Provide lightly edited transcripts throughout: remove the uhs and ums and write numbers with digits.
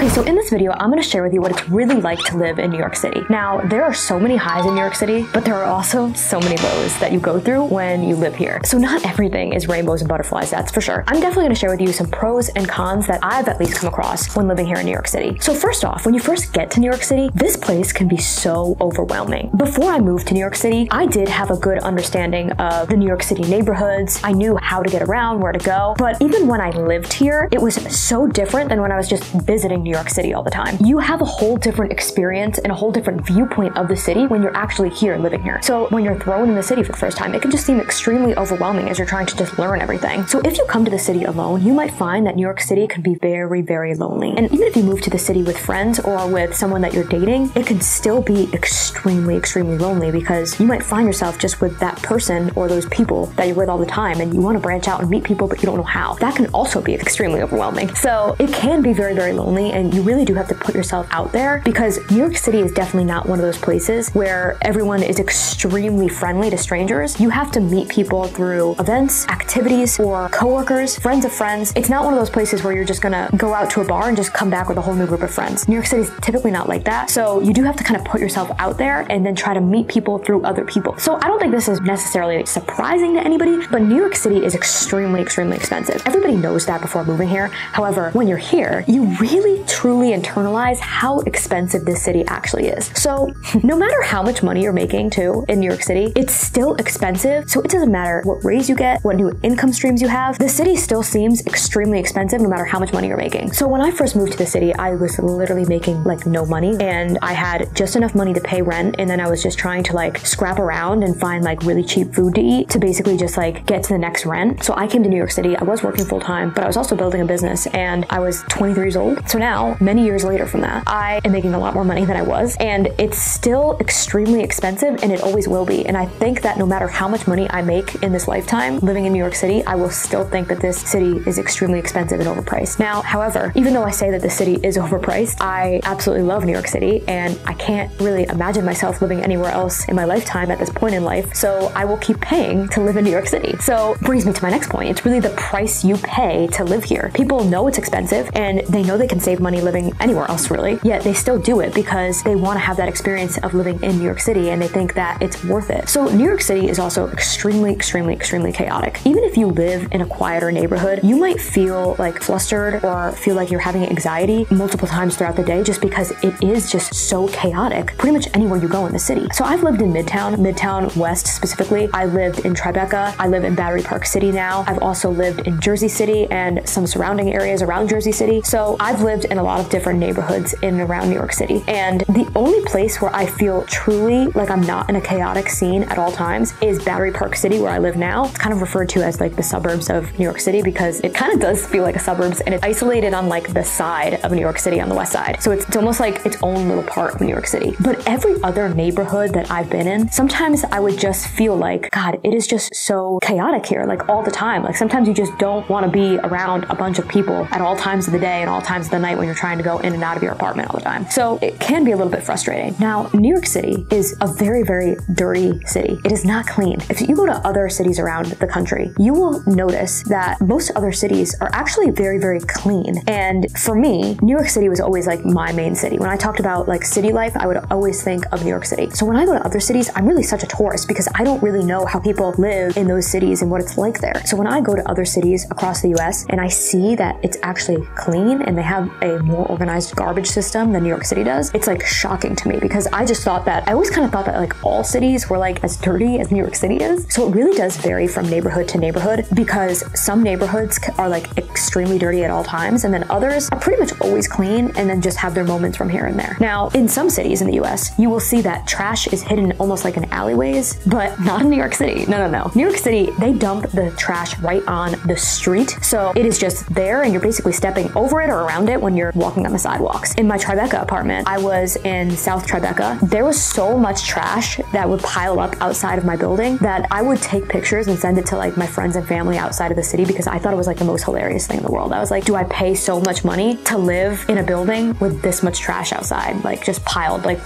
Okay, so in this video, I'm gonna share with you what it's really like to live in New York City. Now, there are so many highs in New York City, but there are also so many lows that you go through when you live here. So not everything is rainbows and butterflies, that's for sure. I'm definitely gonna share with you some pros and cons that I've at least come across when living here in New York City. So first off, when you first get to New York City, this place can be so overwhelming. Before I moved to New York City, I did have a good understanding of the New York City neighborhoods. I knew how to get around, where to go. But even when I lived here, it was so different than when I was just visiting New York City all the time. You have a whole different experience and a whole different viewpoint of the city when you're actually here living here. So when you're thrown in the city for the first time, it can just seem extremely overwhelming as you're trying to just learn everything. So if you come to the city alone, you might find that New York City can be very, very lonely. And even if you move to the city with friends or with someone that you're dating, it can still be extremely, extremely lonely because you might find yourself just with that person or those people that you're with all the time and you want to branch out and meet people, but you don't know how. That can also be extremely overwhelming. So it can be very, very lonely, and you really do have to put yourself out there because New York City is definitely not one of those places where everyone is extremely friendly to strangers. You have to meet people through events, activities, or coworkers, friends of friends. It's not one of those places where you're just gonna go out to a bar and just come back with a whole new group of friends. New York City is typically not like that. So you do have to kind of put yourself out there and then try to meet people through other people. So I don't think this is necessarily surprising to anybody, but New York City is extremely, extremely expensive. Everybody knows that before moving here. However, when you're here, you really truly internalize how expensive this city actually is. So no matter how much money you're making too in New York City, it's still expensive. So it doesn't matter what raise you get, what new income streams you have, the city still seems extremely expensive no matter how much money you're making. So when I first moved to the city, I was literally making like no money and I had just enough money to pay rent, and then I was just trying to like scrap around and find like really cheap food to eat to basically just like get to the next rent. So I came to New York City, I was working full time, but I was also building a business and I was 23 years old. So now, many years later from that, I am making a lot more money than I was, and it's still extremely expensive and it always will be. And I think that no matter how much money I make in this lifetime living in New York City, I will still think that this city is extremely expensive and overpriced. Now, however, even though I say that the city is overpriced, I absolutely love New York City and I can't really imagine myself living anywhere else in my lifetime at this point in life. So I will keep paying to live in New York City. So brings me to my next point. It's really the price you pay to live here. People know it's expensive and they know they can save money living anywhere else really, yet they still do it because they want to have that experience of living in New York City and they think that it's worth it. So New York City is also extremely, extremely, extremely chaotic. Even if you live in a quieter neighborhood, you might feel like flustered or feel like you're having anxiety multiple times throughout the day just because it is just so chaotic pretty much anywhere you go in the city. So I've lived in Midtown West specifically. I lived in Tribeca. I live in Battery Park City now. I've also lived in Jersey City and some surrounding areas around Jersey City. So I've lived in a lot of different neighborhoods in and around New York City. And the only place where I feel truly like I'm not in a chaotic scene at all times is Battery Park City, where I live now. It's kind of referred to as like the suburbs of New York City because it kind of does feel like a suburbs, and it's isolated on like the side of New York City on the west side. So it's almost like its own little part of New York City. But every other neighborhood that I've been in, sometimes I would just feel like, God, it is just so chaotic here, like all the time. Like sometimes you just don't want to be around a bunch of people at all times of the day and all times of the night when you're trying to go in and out of your apartment all the time. So it can be a little bit frustrating. Now, New York City is a very, very dirty city. It is not clean. If you go to other cities around the country, you will notice that most other cities are actually very, very clean. And for me, New York City was always like my main city. When I talked about like city life, I would always think of New York City. So when I go to other cities, I'm really such a tourist because I don't really know how people live in those cities and what it's like there. So when I go to other cities across the US and I see that it's actually clean and they have a more organized garbage system than New York City does, it's like shocking to me because I just thought that, I always kind of thought that like all cities were like as dirty as New York City is. So it really does vary from neighborhood to neighborhood because some neighborhoods are like extremely dirty at all times and then others are pretty much always clean and then just have their moments from here and there. Now, in some cities in the US, you will see that trash is hidden almost like in alleyways, but not in New York City. No. New York City, they dump the trash right on the street. So it is just there and you're basically stepping over it or around it when you're walking on the sidewalks. In my Tribeca apartment, I was in South Tribeca. There was so much trash that would pile up outside of my building that I would take pictures and send it to like my friends and family outside of the city because I thought it was like the most hilarious thing in the world. I was like, do I pay so much money to live in a building with this much trash outside, like just piled like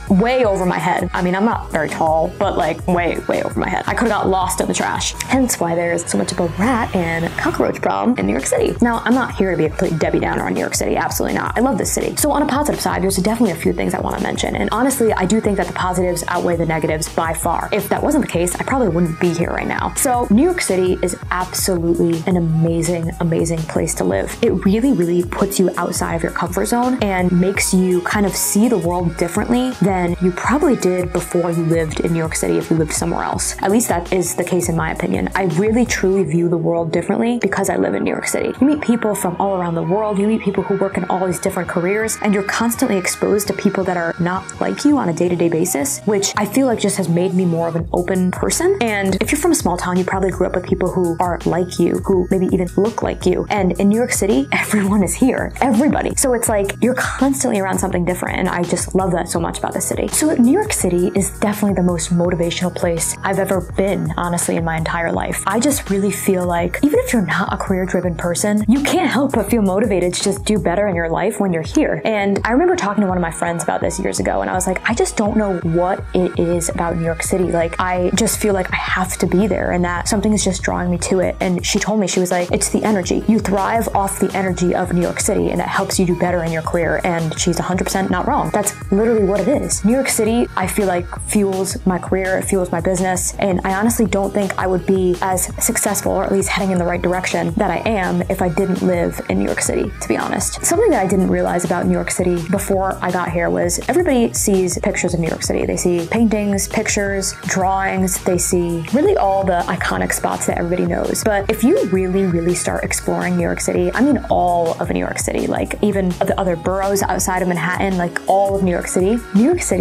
way over my head. I mean, I'm not very tall, but like way over my head. I could have got lost in the trash. Hence why there's so much of a rat and cockroach problem in New York City. Now, I'm not here to be a complete Debbie Downer on New York City. Absolutely not. I love this city. So on a positive side, there's definitely a few things I want to mention. And honestly, I do think that the positives outweigh the negatives by far. If that wasn't the case, I probably wouldn't be here right now. So New York City is absolutely an amazing, amazing place to live. It really puts you outside of your comfort zone and makes you kind of see the world differently than you probably did before you lived in New York City if you lived somewhere else. At least that is the case in my opinion. I really truly view the world differently because I live in New York City. You meet people from all around the world, you meet people who work in all these different careers, and you're constantly exposed to people that are not like you on a day-to-day basis, which I feel like just has made me more of an open person. And if you're from a small town, you probably grew up with people who are like you, who maybe even look like you. And in New York City, everyone is here. Everybody. So it's like you're constantly around something different, and I just love that so much about the city. So New York City is definitely the most motivational place I've ever been, honestly, in my entire life. I just really feel like even if you're not a career-driven person, you can't help but feel motivated to just do better in your life when you're here. And I remember talking to one of my friends about this years ago, and I was like, I just don't know what it is about New York City. Like, I just feel like I have to be there and that something is just drawing me to it. And she told me, she was like, it's the energy. You thrive off the energy of New York City, and it helps you do better in your career. And she's 100% not wrong. That's literally what it is. New York City, I feel like, fuels my career, it fuels my business, and I honestly don't think I would be as successful, or at least heading in the right direction, that I am if I didn't live in New York City, to be honest. Something that I didn't realize about New York City before I got here was everybody sees pictures of New York City. They see paintings, pictures, drawings, they see really all the iconic spots that everybody knows. But if you really start exploring New York City, I mean all of New York City, like even the other boroughs outside of Manhattan, like all of New York City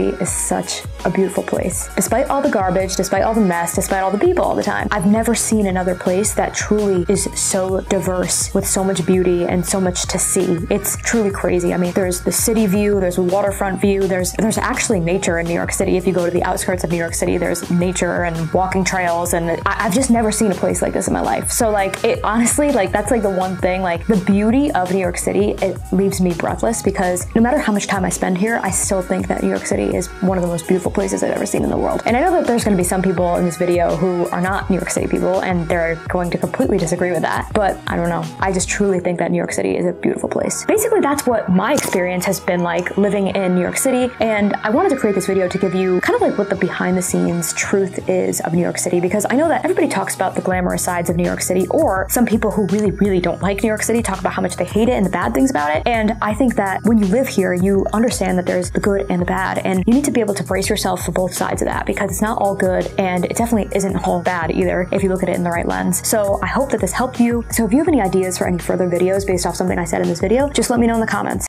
is such a beautiful place. Despite all the garbage, despite all the mess, despite all the people all the time, I've never seen another place that truly is so diverse with so much beauty and so much to see. It's truly crazy. I mean, there's the city view, there's a waterfront view, there's actually nature in New York City. If you go to the outskirts of New York City, there's nature and walking trails, and I've just never seen a place like this in my life. So like, it honestly, like, that's like the one thing, like the beauty of New York City, it leaves me breathless, because no matter how much time I spend here, I still think that New York City is one of the most beautiful places I've ever seen in the world. And I know that there's going to be some people in this video who are not New York City people, and they're going to completely disagree with that, but I don't know. I just truly think that New York City is a beautiful place. Basically, that's what my experience has been like living in New York City, and I wanted to create this video to give you kind of like what the behind the scenes truth is of New York City, because I know that everybody talks about the glamorous sides of New York City, or some people who really don't like New York City talk about how much they hate it and the bad things about it. And I think that when you live here, you understand that there's the good and the bad, and you need to be able to brace yourself for both sides of that, because it's not all good and it definitely isn't all bad either if you look at it in the right lens. So I hope that this helped you. So if you have any ideas for any further videos based off something I said in this video, just let me know in the comments.